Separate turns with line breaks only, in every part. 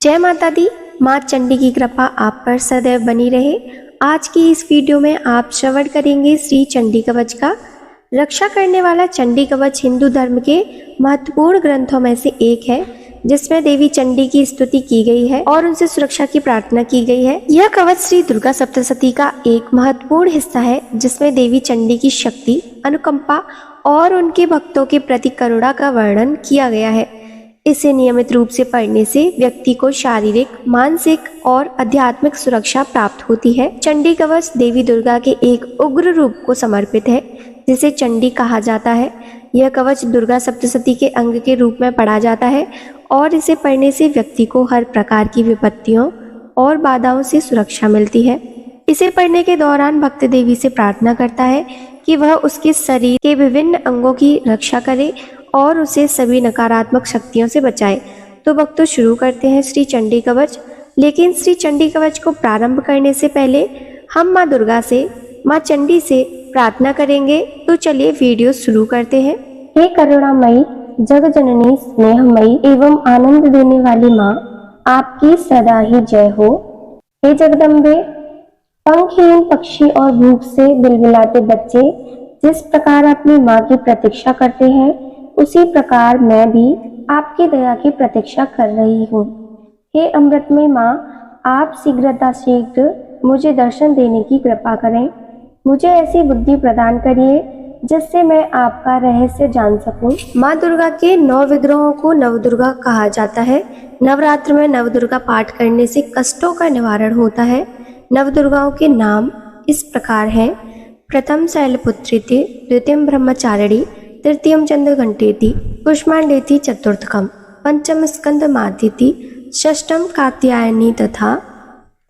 जय माता दी। माँ चंडी की कृपा आप पर सदैव बनी रहे। आज की इस वीडियो में आप श्रवण करेंगे श्री चंडी कवच का। रक्षा करने वाला चंडी कवच हिंदू धर्म के महत्वपूर्ण ग्रंथों में से एक है, जिसमें देवी चंडी की स्तुति की गई है और उनसे सुरक्षा की प्रार्थना की गई है। यह कवच श्री दुर्गा सप्तशती का एक महत्वपूर्ण हिस्सा है, जिसमें देवी चंडी की शक्ति, अनुकंपा और उनके भक्तों के प्रति करुणा का वर्णन किया गया है। इसे नियमित रूप से पढ़ने से व्यक्ति को शारीरिक, मानसिक और आध्यात्मिक सुरक्षा प्राप्त होती है। चंडी कवच देवी दुर्गा के एक उग्र रूप को समर्पित है, जिसे चंडी कहा जाता है। यह कवच दुर्गा सप्तशती के अंग के रूप में पढ़ा जाता है और इसे पढ़ने से व्यक्ति को हर प्रकार की विपत्तियों और बाधाओं से सुरक्षा मिलती है। इसे पढ़ने के दौरान भक्त देवी से प्रार्थना करता है कि वह उसके शरीर के विभिन्न अंगों की रक्षा करे और उसे सभी नकारात्मक शक्तियों से बचाए। तो भक्त शुरू करते हैं श्री चंडी कवच। लेकिन श्री चंडी कवच को प्रारंभ करने से पहले हम माँ दुर्गा से, माँ चंडी से प्रार्थना करेंगे। तो चलिए वीडियो शुरू करते हैं। हे करुणामयी, जग जननी, स्नेहमयी एवं आनंद देने वाली माँ, आपकी सदा ही जय हो। हे जगदम्बे, पंखहीन पक्षी और भूख से बिलबिलाते बच्चे जिस प्रकार अपनी माँ की प्रतीक्षा करते हैं, उसी प्रकार मैं भी आपकी दया की प्रतीक्षा कर रही हूँ। हे अमृतमय माँ, आप शीघ्र मुझे दर्शन देने की कृपा करें। मुझे ऐसी बुद्धि प्रदान करिए जिससे मैं आपका रहस्य जान सकूं। माँ दुर्गा के 9 विग्रहों को नवदुर्गा कहा जाता है। नवरात्र में नवदुर्गा पाठ करने से कष्टों का निवारण होता है। नवदुर्गाओं के नाम इस प्रकार हैं: प्रथम शैलपुत्रीति, द्वितीयम ब्रह्मचारिणी, तृतीयम चंद्रघंटेति, कुष्मांडेति चतुर्थकम, पंचम स्कंदमातीति, षष्ठम कात्यायनी तथा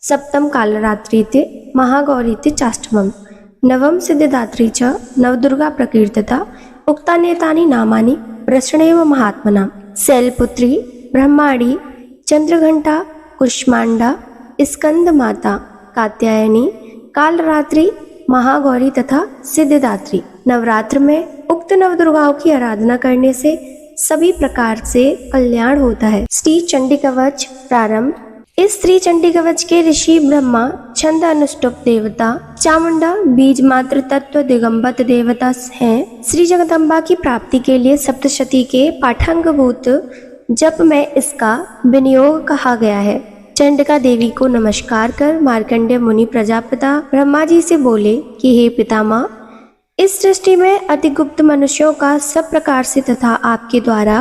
सप्तम कालरात्रीति, महागौरीति चाष्टमम, नवम सिद्धिदात्री च नवदुर्गा प्रकीर्तिता। उक्तान्येतानि नामानि प्रश्नेव महात्मनां। शैलपुत्री, ब्रह्माणी, चंद्रघंटा, कुष्मांडा, स्कंदमाता, कात्यायनी, कालरात्रि, महागौरी तथा सिद्धिदात्री। नवरात्र में उक्त नवदुर्गाओं की आराधना करने से सभी प्रकार से कल्याण होता है। श्री चंडी कवच प्रारंभ। इस श्री चंडी कवच के ऋषि ब्रह्मा, छंद अनुष्टुप देवता, चामुंडा बीज मात्र तत्व दिगंबत देवता हैं। श्री जगदम्बा की प्राप्ति के लिए सप्तशती के पाठांगभूत जप में इसका विनियोग कहा गया है। चंडिका देवी को नमस्कार कर मार्कंडेय मुनि प्रजापिता ब्रह्मा जी से बोले कि हे पितामह, इस सृष्टि में अति गुप्त मनुष्यों का सब प्रकार से तथा आपके द्वारा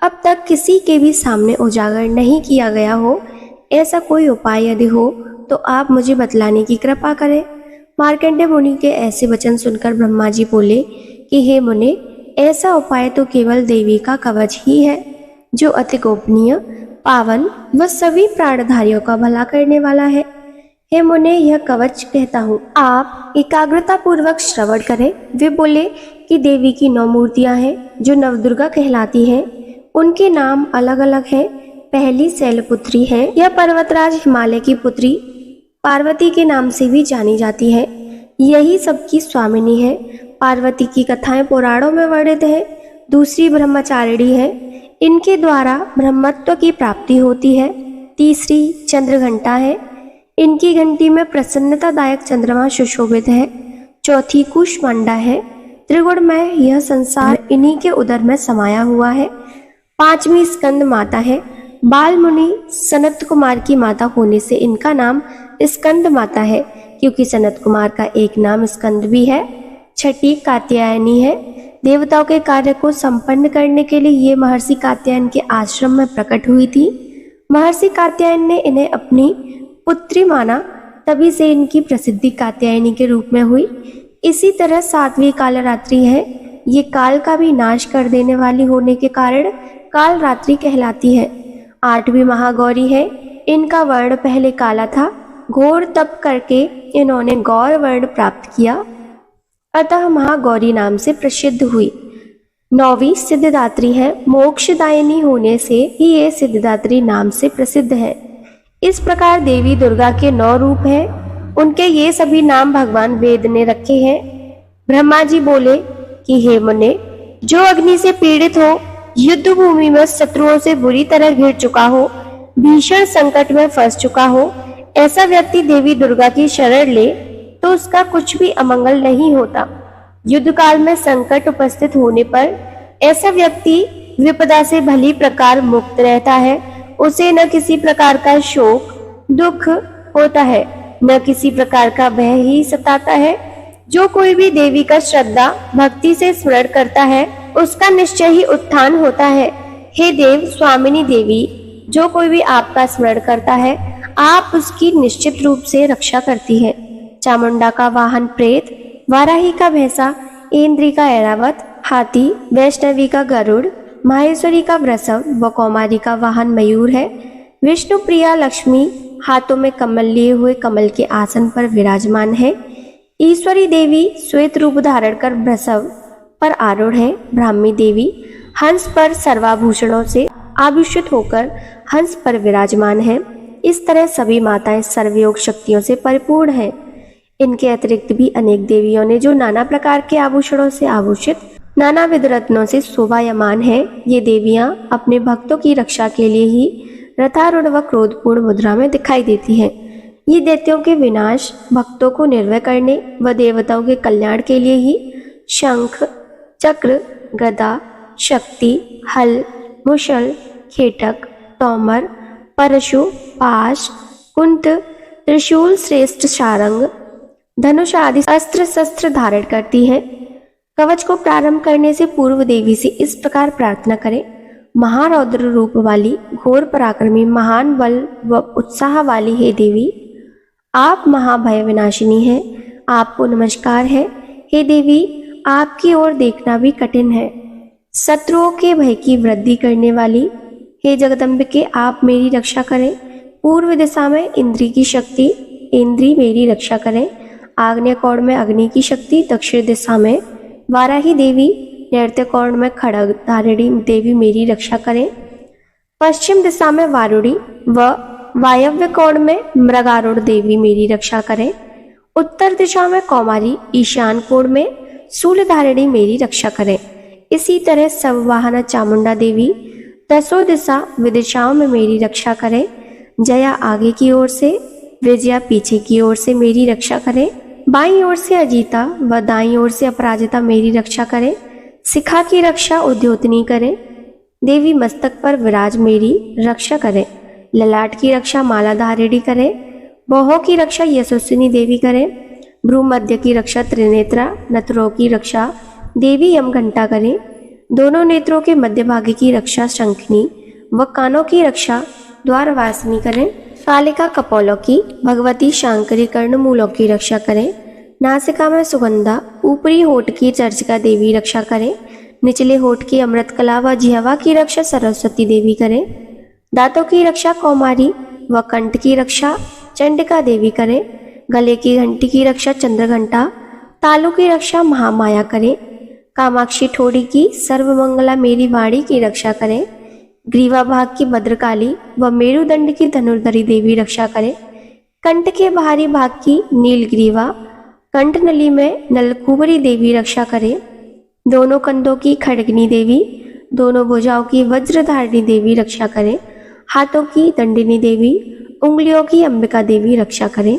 अब तक किसी के भी सामने उजागर नहीं किया गया हो, ऐसा कोई उपाय यदि हो तो आप मुझे बतलाने की कृपा करें। मार्कंडेय मुनि के ऐसे वचन सुनकर ब्रह्मा जी बोले कि हे मुने, ऐसा उपाय तो केवल देवी का कवच ही है, जो अति गोपनीय, पावन व सभी प्राणधारियों का भला करने वाला है। हे मुने, यह कवच कहता हूँ, आप एकाग्रता पूर्वक श्रवण करें। वे बोले कि देवी की 9 मूर्तियां हैं, जो नवदुर्गा कहलाती हैं। उनके नाम अलग अलग हैं। पहली शैलपुत्री है। यह पर्वतराज हिमालय की पुत्री पार्वती के नाम से भी जानी जाती है। यही सबकी स्वामिनी है। पार्वती की कथाएं पुराणों में वर्णित है। दूसरी ब्रह्मचारिणी है। इनके द्वारा ब्रह्मत्व की प्राप्ति होती है। तीसरी चंद्रघंटा है। इनकी घंटी में प्रसन्नतादायक चंद्रमा सुशोभित है। चौथी कुष्मांडा है। त्रिगुणमय यह संसार इन्हीं के उदर में समाया हुआ है। 5वीं स्कंद माता है। बाल मुनि सनत कुमार की माता होने से इनका नाम स्कंद माता है, क्योंकि सनत कुमार का एक नाम स्कंद भी है। 6ठी कात्यायनी है। देवताओं के कार्य को संपन्न करने के लिए ये महर्षि कात्यायन के आश्रम में प्रकट हुई थी। महर्षि कात्यायन ने इन्हें अपनी पुत्री माना, तभी से इनकी प्रसिद्धि कात्यायनी के रूप में हुई। इसी तरह 7वीं कालरात्रि है। ये काल का भी नाश कर देने वाली होने के कारण कालरात्रि कहलाती है। 8वीं महागौरी है। इनका वर्ण पहले काला था। घोर तप करके इन्होंने गौर वर्ण प्राप्त किया, अतः महागौरी नाम से प्रसिद्ध हुई। 9वीं सिद्धिदात्री है। मोक्षदायिनी होने से ही ये सिद्धिदात्री नाम से प्रसिद्ध है। इस प्रकार देवी दुर्गा के 9 रूप हैं। उनके ये सभी नाम भगवान वेद ने रखे हैं। ब्रह्मा जी बोले कि हे मुने, जो अग्नि से पीड़ित हो, युद्ध भूमि में शत्रुओं से बुरी तरह घिर चुका हो, भीषण संकट में फंस चुका हो, ऐसा व्यक्ति देवी दुर्गा की शरण ले तो उसका कुछ भी अमंगल नहीं होता। युद्ध काल में संकट उपस्थित होने पर ऐसा व्यक्ति विपदा से भली प्रकार मुक्त रहता है। उसे न किसी प्रकार का शोक दुख होता है, न किसी प्रकार का भय ही सताता है। जो कोई भी देवी का श्रद्धा भक्ति से स्मरण करता है, उसका निश्चय ही उत्थान होता है। हे देव स्वामिनी देवी, जो कोई भी आपका स्मरण करता है, आप उसकी निश्चित रूप से रक्षा करती है। चामुंडा का वाहन प्रेत, वाराही का भैंसा, इंद्री का ऐरावत हाथी, वैष्णवी का गरुड़, माहेश्वरी का वृषभ व कौमारी का वाहन मयूर है। विष्णु प्रिया लक्ष्मी हाथों में कमल लिए हुए कमल के आसन पर विराजमान है। ईश्वरी देवी श्वेत रूप धारण कर वृषभ पर आरूढ़ है। ब्राह्मी देवी हंस पर सर्वाभूषणों से आभूषित होकर हंस पर विराजमान है। इस तरह सभी माताएं सर्वयोग शक्तियों से परिपूर्ण हैं। इनके अतिरिक्त भी अनेक देवियों ने जो नाना प्रकार के आभूषणों से आभूषित नानाविध रत्नों से शोभायमान है। ये देवियां अपने भक्तों की रक्षा के लिए ही रथारूढ़ व क्रोधपूर्ण मुद्रा में दिखाई देती हैं। ये दैत्यों के विनाश, भक्तों को निर्भय करने व देवताओं के कल्याण के लिए ही शंख, चक्र, गदा, शक्ति, हल, मुशल, खेटक, तोमर, परशु, पाश, कुंत, त्रिशूल, श्रेष्ठ सारंग, धनुष आदि अस्त्र शस्त्र धारण करती है। कवच को प्रारंभ करने से पूर्व देवी से इस प्रकार प्रार्थना करें। महारौद्र रूप वाली, घोर पराक्रमी, महान बल व उत्साह वाली हे देवी, आप महाभय विनाशिनी हैं। आपको नमस्कार है। हे देवी, आपकी ओर देखना भी कठिन है। शत्रुओं के भय की वृद्धि करने वाली हे जगदम्बिके, आप मेरी रक्षा करें। पूर्व दिशा में इंद्री की शक्ति, इंद्री मेरी रक्षा करें। आग्नेय कोण में अग्नि की शक्ति, दक्षिण दिशा में वाराही देवी, नैऋत्य कोण में खड़ग धारिणी देवी मेरी रक्षा करें। पश्चिम दिशा में वारुणी व वायव्य कोण में मृगारूढ़ देवी मेरी रक्षा करें। उत्तर दिशा में कौमारी, ईशान कोण में शूलधारिणी मेरी रक्षा करें। इसी तरह सववाहना चामुंडा देवी दसों दिशा विदिशाओं में मेरी रक्षा करें। जया आगे की ओर से, विजया पीछे की ओर से मेरी रक्षा करें। बाईं ओर से अजीता व दाईं ओर से अपराजिता मेरी रक्षा करें। शिखा की रक्षा उद्योतनी करें। देवी मस्तक पर विराज मेरी रक्षा करें। ललाट की रक्षा मालाधारिणी करें। बाहों की रक्षा यशस्विनी देवी करें। भ्रूमध्य की रक्षा त्रिनेत्रा, नथुरों की रक्षा देवी यमघंटा करें। दोनों नेत्रों के मध्य भाग की रक्षा शंखनी व कानों की रक्षा द्वारवासिनी करें। कालिका कपोलों की, भगवती शांकरी कर्णमूलों की रक्षा करें। नासिका में सुगंधा, ऊपरी होठ की चर्चिका देवी रक्षा करें। निचले होठ की अमृत कला व जिह्वा की रक्षा सरस्वती देवी करें। दांतों की रक्षा कौमारी व कंठ की रक्षा चंडिका देवी करें। गले की घंटी की रक्षा चंद्रघंटा, तालू की रक्षा महामाया करें। कामाक्षी ठोड़ी की सर्वमंगला मेरी वाणी की रक्षा करें। ग्रीवा भाग की भद्रकाली व मेरुदंड की धनुर्धरी देवी रक्षा करें। कंठ के बाहरी भाग की नीलग्रीवा, कंठनली में नलकुबरी देवी रक्षा करें। दोनों कंधों की खड़गनी देवी, दोनों भुजाओं की वज्रधारिणी देवी रक्षा करें। हाथों की दंडिनी देवी, उंगलियों की अंबिका देवी रक्षा करें।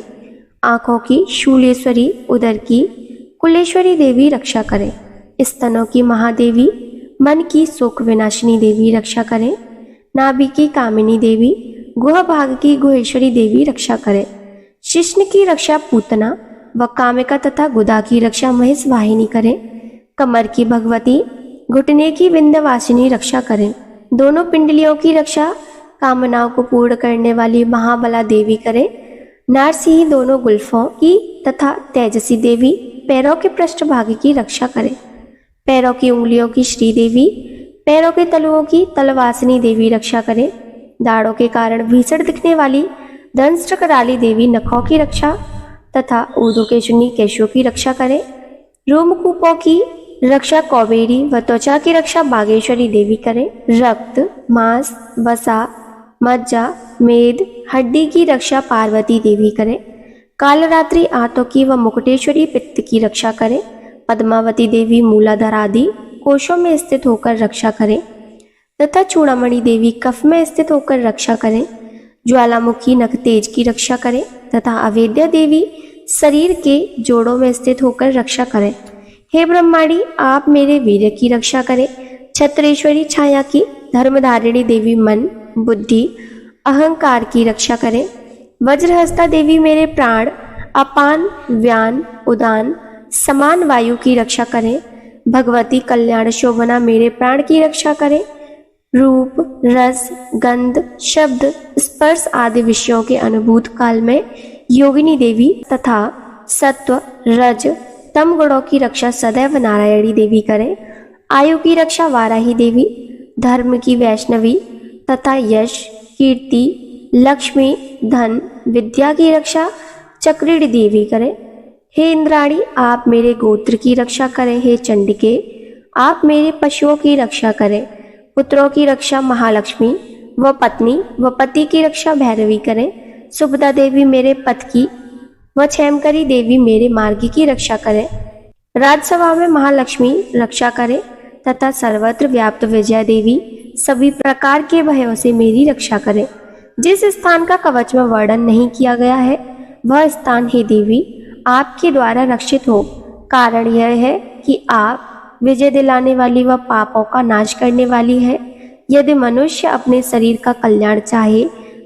आंखों की शूलेश्वरी, उदर की कुलेश्वरी देवी रक्षा करें। स्तनों की महादेवी, मन की शोक विनाशिनी देवी रक्षा करें। नाभि की कामिनी देवी, गुह भाग की गुहेश्वरी देवी रक्षा करें। शिश्न की रक्षा पूतना व कामिका तथा गुदा की रक्षा महेश वाहिनी करें। कमर की भगवती, घुटने की विंध्यवासिनी रक्षा करें। दोनों पिंडलियों की रक्षा कामनाओं को पूर्ण करने वाली महाबला देवी करें। नारसिंह दोनों गुल्फों की तथा तेजसी देवी पैरों के पृष्ठभाग की रक्षा करें। पैरों की उंगलियों की श्रीदेवी, पैरों के तलुओं की तलवासिनी देवी रक्षा करें। दाढ़ों के कारण भीषण दिखने वाली दंष्ट्र कराली देवी नखों की रक्षा तथा ऊर्ध्वकेशुनी केशों की रक्षा करें। रोमकूपों की रक्षा कौबेरी व त्वचा की रक्षा बागेश्वरी देवी करें। रक्त, मांस, वसा, मज्जा, मेद, हड्डी की रक्षा पार्वती देवी करें। कालरात्रि आंतों की व मुकुटेश्वरी पित्त की रक्षा करें। पद्मावती देवी मूलाधार आदि कोशों में स्थित होकर रक्षा करें तथा चूड़ामणि देवी कफ में स्थित होकर रक्षा करें। ज्वालामुखी नखतेज की रक्षा करें तथा अवेद्या देवी शरीर के जोड़ों में स्थित होकर रक्षा करें। हे ब्रह्माणी, आप मेरे वीर्य की रक्षा करें। छत्रेश्वरी छाया की धर्मधारिणी देवी मन, बुद्धि, अहंकार की रक्षा करें। वज्रहस्ता देवी मेरे प्राण, अपान, व्यान, उदान, समान वायु की रक्षा करें। भगवती कल्याण शोभना मेरे प्राण की रक्षा करें। रूप, रस, गंध, शब्द, स्पर्श आदि विषयों के अनुभूत काल में योगिनी देवी तथा सत्व, रज, तम गुणों की रक्षा सदैव नारायणी देवी करें। आयु की रक्षा वाराही देवी, धर्म की वैष्णवी तथा यश, कीर्ति, लक्ष्मी, धन, विद्या की रक्षा चक्रिणी देवी करें। हे इंद्राणी, आप मेरे गोत्र की रक्षा करें। हे चंडिके, आप मेरे पशुओं की रक्षा करें। पुत्रों की रक्षा महालक्ष्मी व पत्नी व पति की रक्षा भैरवी करें। सुभदा देवी मेरे पथ की व क्षेमकरी देवी मेरे मार्ग की रक्षा करें। राजसभा में महालक्ष्मी रक्षा करें तथा सर्वत्र व्याप्त विजया देवी सभी प्रकार के भयों से मेरी रक्षा करें। जिस स्थान का कवच में वर्णन नहीं किया गया है वह स्थान हे देवी आपके द्वारा रक्षित हो। कारण यह है कि आप विजय दिलाने वाली व पापों का नाश करने वाली है। यदि मनुष्य अपने शरीर का कल्याण चाहे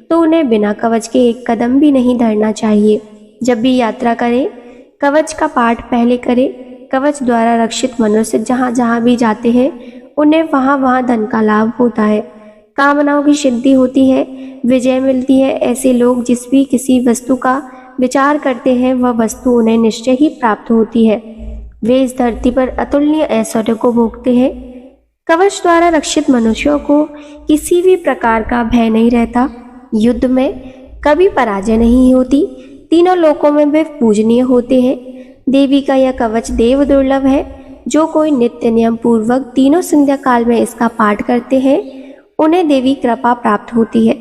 तो उन्हें बिना कवच के एक कदम भी नहीं धरना चाहिए। जब भी यात्रा करें कवच का पाठ पहले करें। कवच द्वारा रक्षित मनुष्य जहाँ जहाँ भी जाते हैं उन्हें वहाँ वहाँ धन का लाभ होता है, कामनाओं की सिद्धि होती है, विजय मिलती है। ऐसे लोग जिस भी किसी वस्तु का विचार करते हैं वह वस्तु उन्हें निश्चय ही प्राप्त होती है। वे इस धरती पर अतुलनीय ऐश्वर्य को भोगते हैं। कवच द्वारा रक्षित मनुष्यों को किसी भी प्रकार का भय नहीं रहता। युद्ध में कभी पराजय नहीं होती। तीनों लोकों में वे पूजनीय होते हैं। देवी का यह कवच देव दुर्लभ है। जो कोई नित्य नियम पूर्वक तीनों संध्या काल में इसका पाठ करते हैं उन्हें देवी कृपा प्राप्त होती है।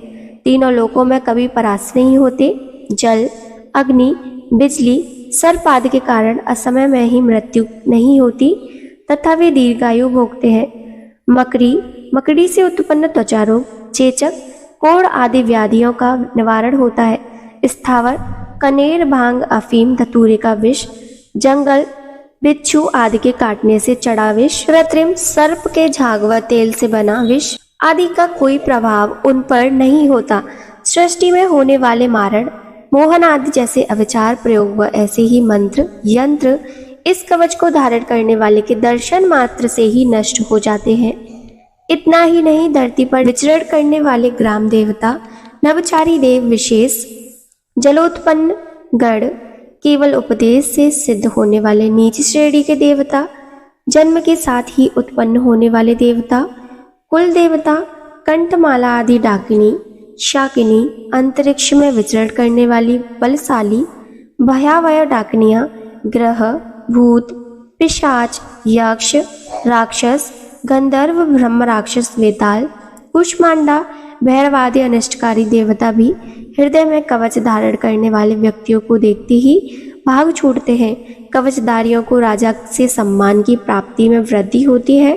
तीनों लोकों में कभी परास्त नहीं होते। जल, अग्नि, बिजली, सर्प आदि के कारण असमय में ही मृत्यु नहीं होती तथा वे दीर्घायु भोगते हैं। मकड़ी से उत्पन्न त्वचा रोग, चेचक, कोढ़ आदि व्याधियों का निवारण होता है। स्थावर, कनेर, भांग, अफीम, धतूरे का विष, जंगल बिच्छू आदि के काटने से चढ़ा विष, कृत्रिम सर्प के झाग व तेल से बना विष आदि का कोई प्रभाव उन पर नहीं होता। सृष्टि में होने वाले मारण, मोहन आदि जैसे अविचार प्रयोग व ऐसे ही मंत्र, यंत्र इस कवच को धारण करने वाले के दर्शन मात्र से ही नष्ट हो जाते हैं। इतना ही नहीं, धरती पर विचरण करने वाले ग्राम देवता, नवचारी देव विशेष, जलोत्पन्न गण, केवल उपदेश से सिद्ध होने वाले नीच श्रेणी के देवता, जन्म के साथ ही उत्पन्न होने वाले देवता, कुल देवता, कंठमाला आदि डाकिनी, शाकिनी, अंतरिक्ष में विचरण करने वाली बलशाली भयावह डाकनियां, ग्रह, भूत, पिशाच, यक्ष, राक्षस, गंधर्व, ब्रह्म राक्षस, वेताल, कुष्मांडा, भैरवादि अनिष्टकारी देवता भी हृदय में कवच धारण करने वाले व्यक्तियों को देखते ही भाग छूटते हैं। कवचधारियों को राजा से सम्मान की प्राप्ति में वृद्धि होती है।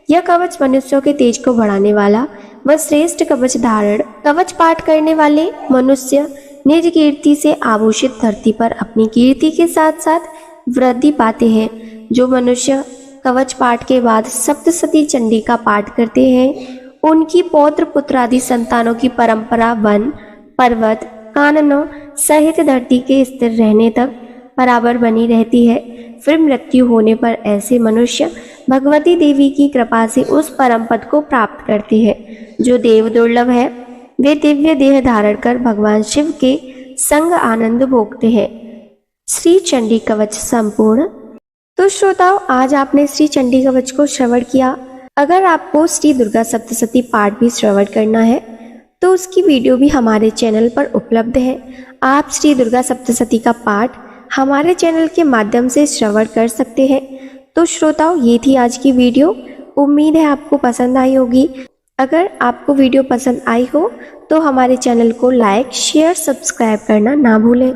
यह कवच मनुष्यों के तेज को बढ़ाने वाला व श्रेष्ठ कवच धारण कवच पाठ करने वाले मनुष्य निज कीर्ति से आभूषित धरती पर अपनी कीर्ति के साथ साथ वृद्धि पाते हैं। जो मनुष्य कवच पाठ के बाद सप्तशती चंडी का पाठ करते हैं उनकी पौत्र पुत्र आदि संतानों की परंपरा वन, पर्वत, काननों सहित धरती के स्थिर रहने तक बराबर बनी रहती है। फिर मृत्यु होने पर ऐसे मनुष्य भगवती देवी की कृपा से उस परम पद को प्राप्त करते हैं जो देव दुर्लभ है। वे दिव्य देह धारण कर भगवान शिव के संग आनंद भोगते हैं। श्री चंडी कवच संपूर्ण। तो श्रोताओं, आज आपने श्री चंडी कवच को श्रवण किया। अगर आपको श्री दुर्गा सप्तशती पाठ भी श्रवण करना है तो उसकी वीडियो भी हमारे चैनल पर उपलब्ध है। आप श्री दुर्गा सप्तशती का पाठ हमारे चैनल के माध्यम से श्रवण कर सकते हैं। तो श्रोताओं, ये थी आज की वीडियो। उम्मीद है आपको पसंद आई होगी। अगर आपको वीडियो पसंद आई हो तो हमारे चैनल को लाइक, शेयर, सब्सक्राइब करना ना भूलें।